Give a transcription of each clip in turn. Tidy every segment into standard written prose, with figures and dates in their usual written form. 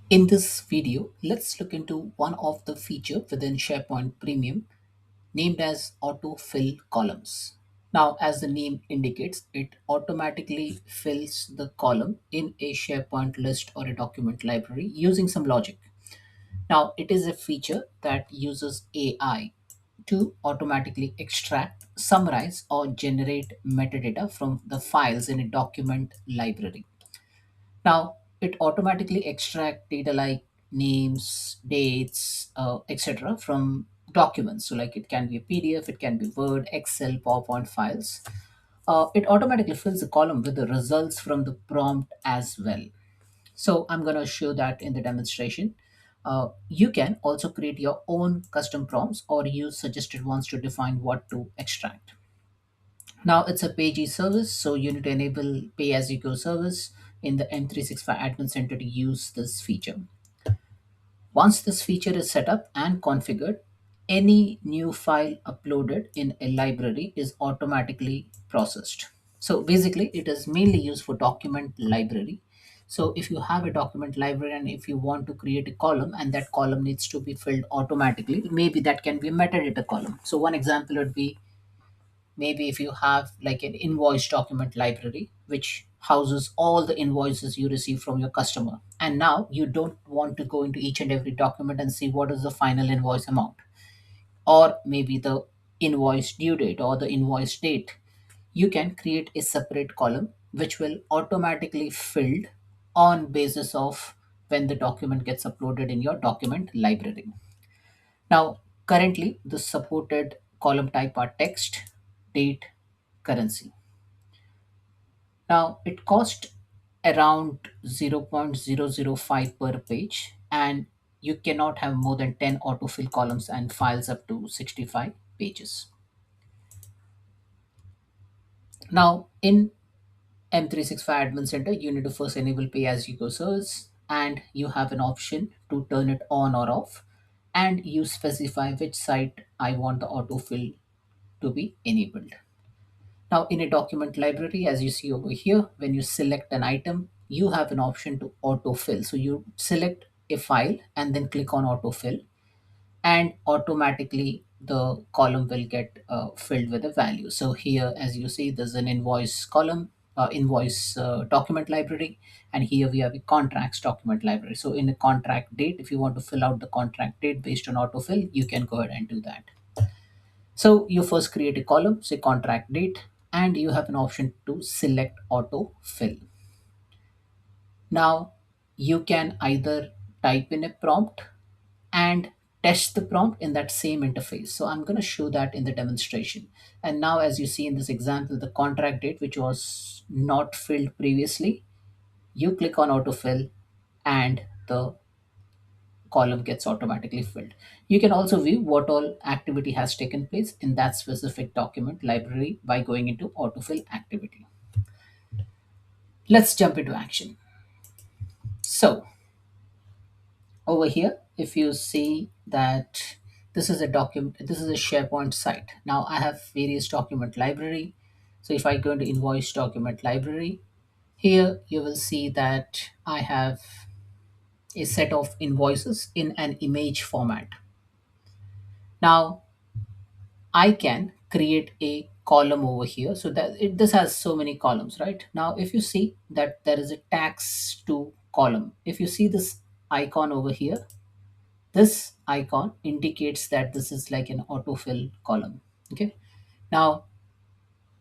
In this video, let's look into one of the feature within SharePoint Premium named as Autofill columns. Now, as the name indicates, it automatically fills the column in a SharePoint list or a document library using some logic. Now, it is a feature that uses AI to automatically extract, summarize, or generate metadata from the files in a document library. Now, it automatically extract data like names, dates, etc. from documents. So, like it can be a PDF, it can be Word, Excel, PowerPoint files. It automatically fills the column with the results from the prompt as well. So, I'm going to show that in the demonstration. You can also create your own custom prompts or use suggested ones to define what to extract. Now it's a pay service, so you need to enable pay as you go service in the M365 Admin Center to use this feature. Once this feature is set up and configured, any new file uploaded in a library is automatically processed. So basically, it is mainly used for document library. So if you have a document library and if you want to create a column and that column needs to be filled automatically, maybe that can be a metadata column. So one example would be maybe if you have like an invoice document library which houses all the invoices you receive from your customer, and now you don't want to go into each and every document and see what is the final invoice amount or maybe the invoice due date or the invoice date. You can create a separate column which will automatically filled on basis of when the document gets uploaded in your document library. Now, currently, the supported column type are text, date, currency. Now, it costs around 0.005 per page, and you cannot have more than 10 autofill columns and files up to 65 pages. Now, in M365 Admin Center, you need to first enable pay as you go service, and you have an option to turn it on or off, and you specify which site I want the autofill to be enabled. Now, in a document library, as you see over here, when you select an item, you have an option to autofill. So you select a file and then click on autofill, and automatically the column will get filled with a value. So here, as you see, there's an invoice column, invoice document library, and here we have a contracts document library. So in a contract date, if you want to fill out the contract date based on autofill, you can go ahead and do that. So you first create a column, say contract date, and you have an option to select auto fill. Now you can either type in a prompt and test the prompt in that same interface. So I'm going to show that in the demonstration. And now, as you see in this example, the contract date, which was not filled previously, you click on autofill and the column gets automatically filled. You can also view what all activity has taken place in that specific document library by going into autofill activity. Let's jump into action. So over here, if you see that this is a document, this is a SharePoint site. Now I have various document library. So if I go into invoice document library, here you will see that I have a set of invoices in an image format. Now I can create a column over here so that this has so many columns, right? Now, if you see that there is a tax to column, if you see this icon over here, this icon indicates that this is like an autofill column. Okay. Now,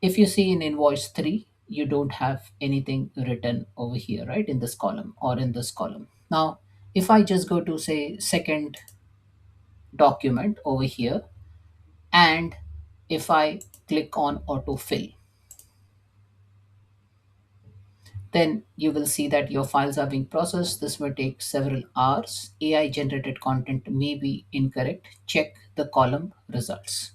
if you see in invoice 3, you don't have anything written over here, right? In this column or in this column. Now, if I just go to say second document over here, and if I click on autofill, then you will see that your files are being processed. This may take several hours. AI generated content may be incorrect. Check the column results.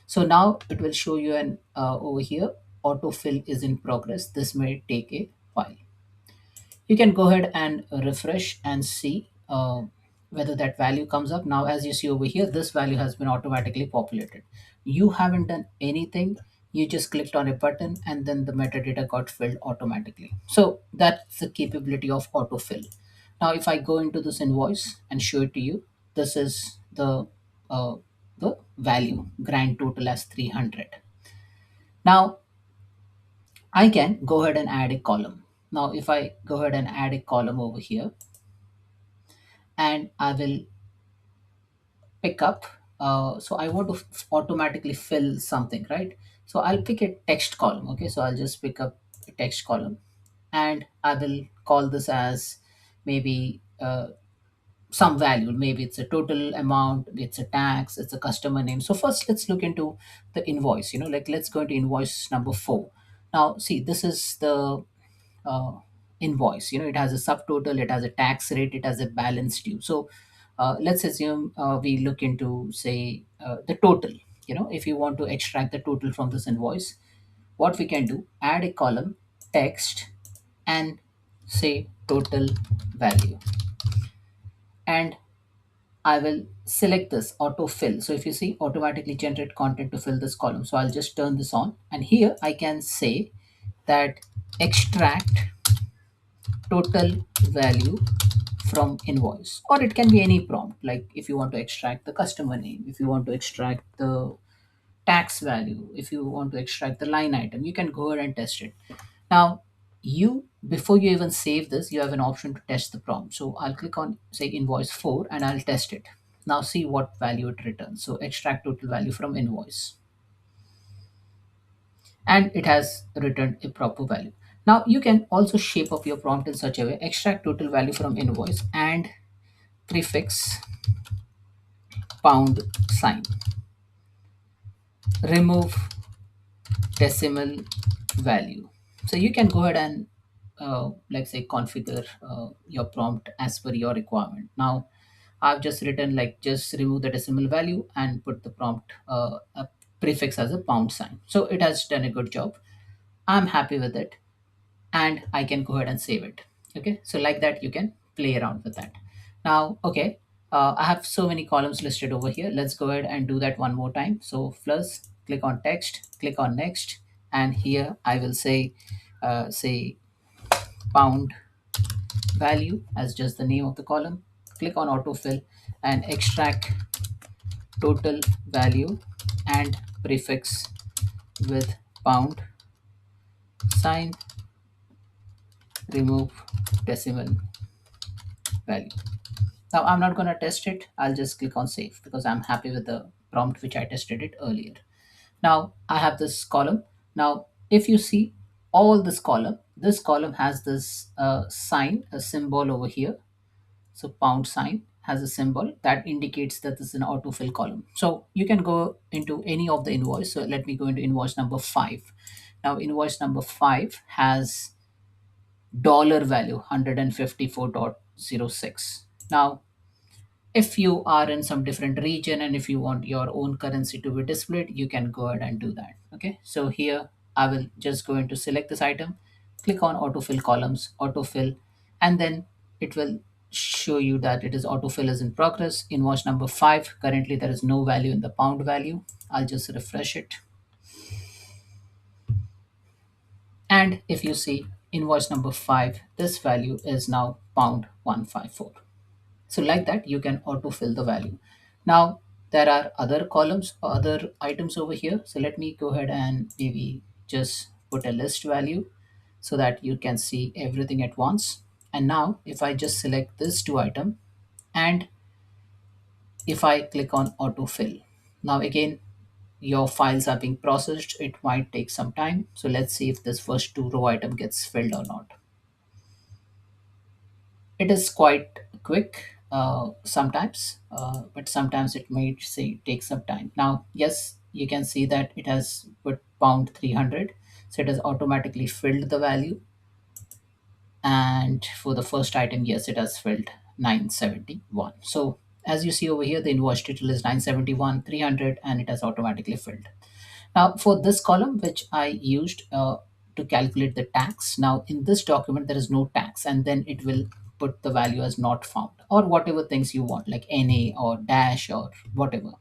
So now it will show you an over here, autofill is in progress. This may take a while. You can go ahead and refresh and see whether that value comes up. Now, as you see over here, this value has been automatically populated. You haven't done anything. You just clicked on a button and then the metadata got filled automatically. So that's the capability of autofill. Now if I go into this invoice and show it to you, this is uh, the value grand total as 300. Now I can go ahead and add a column. Now if I go ahead and add a column over here, and I will pick up, so I want to automatically fill something, right? So I'll pick a text column. Okay, so I'll just pick up a text column, and I will call this as maybe some value. Maybe it's a total amount, it's a tax, it's a customer name. So first let's look into the invoice, like let's go into invoice number 4. Now see, this is the uh, invoice. It has a subtotal, it has a tax rate, it has a balance due. So let's assume we look into, say, the total. If you want to extract the total from this invoice, what we can do, add a column, text, and say total value, and I will select this autofill. So if you see, automatically generate content to fill this column. So I'll just turn this on, and here I can say that extract total value from invoice, or it can be any prompt. Like if you want to extract the customer name, if you want to extract the tax value, if you want to extract the line item, you can go ahead and test it. Now, before you even save this, you have an option to test the prompt. So I'll click on, say, invoice 4, and I'll test it. Now see what value it returns. So extract total value from invoice, and it has returned a proper value. Now you can also shape up your prompt in such a way: extract total value from invoice and prefix pound sign, remove decimal value. So you can go ahead and like say configure your prompt as per your requirement. Now I've just written like just remove the decimal value and put the prompt a prefix as a pound sign. So it has done a good job. I'm happy with it, and I can go ahead and save it. Okay, so like that you can play around with that. Now, okay, I have so many columns listed over here. Let's go ahead and do that one more time. So plus click on text, click on next, and here I will say pound value as just the name of the column. Click on autofill and extract total value and prefix with pound sign, remove decimal value. Now I'm not going to test it. I'll just click on save because I'm happy with the prompt which I tested it earlier. Now I have this column. Now if you see all this column has this sign, a symbol over here. So pound sign has a symbol that indicates that this is an autofill column. So you can go into any of the invoice. So let me go into invoice number 5. Now invoice number 5 has dollar value 154.06. Now if you are in some different region and if you want your own currency to be displayed, you can go ahead and do that. Okay, so here I will just go into select this item, click on autofill columns, autofill, and then it will show you that it is autofill is in progress. Invoice number 5, currently there is no value in the pound value. I'll just refresh it, and if you see invoice number 5, this value is now pound 154. So like that, you can autofill the value. Now there are other columns, other items over here. So let me go ahead and maybe just put a list value so that you can see everything at once. And now if I just select this two item, and if I click on autofill, now again, your files are being processed. It might take some time. So let's see if this first two row item gets filled or not. It is quite quick sometimes, but sometimes it may say take some time. Now yes, you can see that it has put pound 300, so it has automatically filled the value. And for the first item, yes, it has filled 971. So as you see over here, the invoice title is 971 300, and it has automatically filled. Now, for this column, which I used to calculate the tax, now in this document, there is no tax, and then it will put the value as not found, or whatever things you want, like NA or dash or whatever.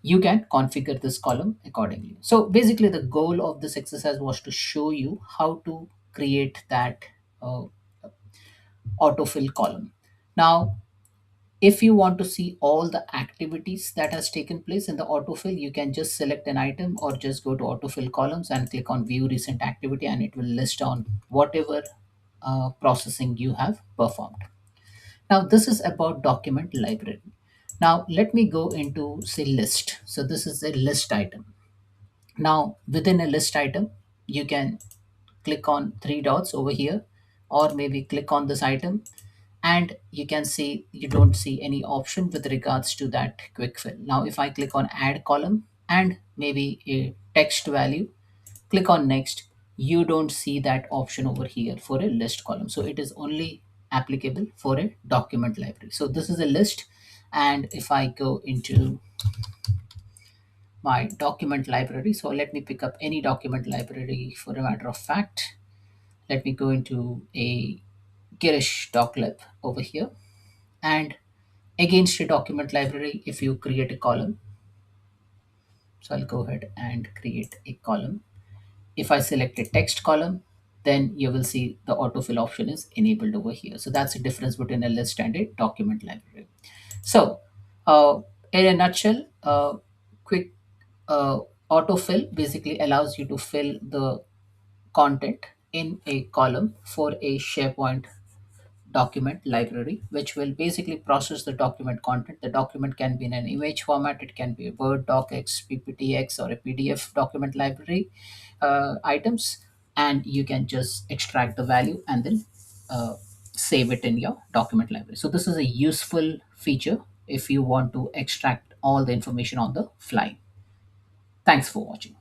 You can configure this column accordingly. So basically, the goal of this exercise was to show you how to create that uh, autofill column. Now, if you want to see all the activities that has taken place in the autofill, you can just select an item or just go to autofill columns and click on view recent activity, and it will list on whatever processing you have performed. Now, this is about document library. Now, let me go into say list. So this is a list item. Now, within a list item, you can click on three dots over here, or maybe click on this item, and you can see you don't see any option with regards to that quick fill. Now, if I click on add column and maybe a text value, click on next, you don't see that option over here for a list column. So it is only applicable for a document library. So this is a list. And if I go into my document library. So let me pick up any document library for a matter of fact. Let me go into a Girish doclib over here. And against a document library, if you create a column, so I'll go ahead and create a column. If I select a text column, then you will see the autofill option is enabled over here. So that's the difference between a list and a document library. So, in a nutshell, quick uh, autofill basically allows you to fill the content in a column for a SharePoint document library, which will basically process the document content. The document can be in an image format, it can be a Word, DocX, PPTX, or a PDF document library items, and you can just extract the value and then uh, save it in your document library. So this is a useful feature if you want to extract all the information on the fly. Thanks for watching.